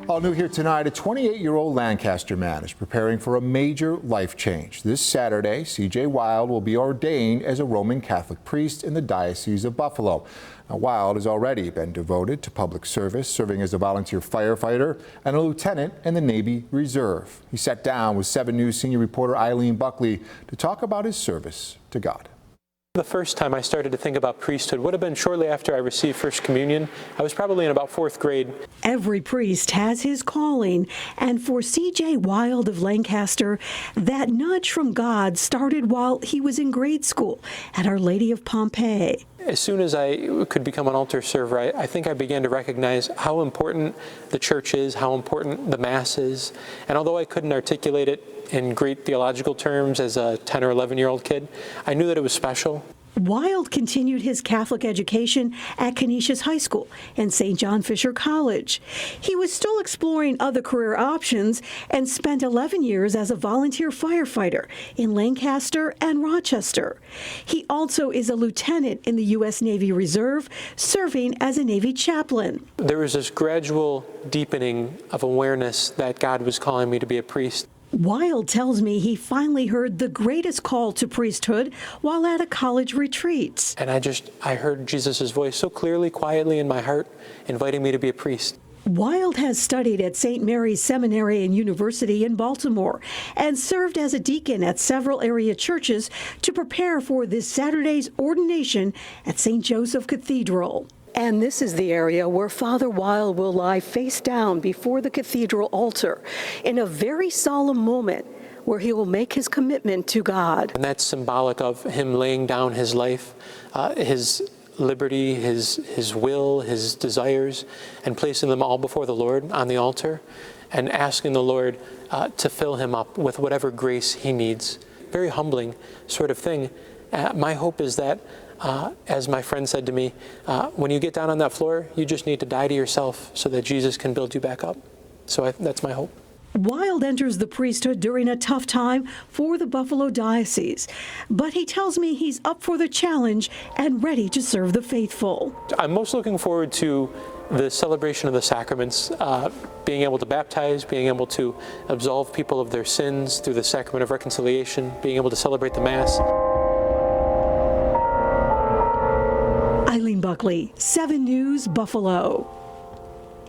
All new here tonight, a 28-year-old Lancaster man is preparing for a major life change. This Saturday, C.J. Wild will be ordained as a Roman Catholic priest in the Diocese of Buffalo. Now, Wild has already been devoted to public service, serving as a volunteer firefighter and a lieutenant in the Navy Reserve. He sat down with 7 News senior reporter Eileen Buckley to talk about his service to God. The first time I started to think about priesthood would have been shortly after I received First Communion. I was probably in about 4th grade. Every priest has his calling, and for C.J. Wild of Lancaster, that nudge from God started while he was in grade school at Our Lady of Pompeii. As soon as I could become an altar server, I think I began to recognize how important the church is, how important the Mass is. And although I couldn't articulate it in great theological terms as a 10 or 11-year-old kid, I knew that it was special. Wild continued his Catholic education at Canisius High School and St. John Fisher College. He was still exploring other career options and spent 11 years as a volunteer firefighter in Lancaster and Rochester. He also is a lieutenant in the U.S. Navy Reserve, serving as a Navy chaplain. There was this gradual deepening of awareness that God was calling me to be a priest. Wild tells me he finally heard the greatest call to priesthood while at a college retreat. And I heard Jesus' voice so clearly, quietly in my heart, inviting me to be a priest. Wild has studied at St. Mary's Seminary and University in Baltimore and served as a deacon at several area churches to prepare for this Saturday's ordination at St. Joseph Cathedral. And this is the area where Father Wild will lie face down before the cathedral altar in a very solemn moment where he will make his commitment to God. And that's symbolic of him laying down his life, his liberty, his will, his desires, and placing them all before the Lord on the altar and asking the Lord to fill him up with whatever grace he needs. Very humbling sort of thing. My hope is that as my friend said to me, when you get down on that floor, you just need to die to yourself so that Jesus can build you back up. So that's my hope. Wild enters the priesthood during a tough time for the Buffalo Diocese, but he tells me he's up for the challenge and ready to serve the faithful. I'm most looking forward to the celebration of the sacraments, being able to baptize, being able to absolve people of their sins through the sacrament of reconciliation, being able to celebrate the Mass. Eileen Buckley, 7 News, Buffalo.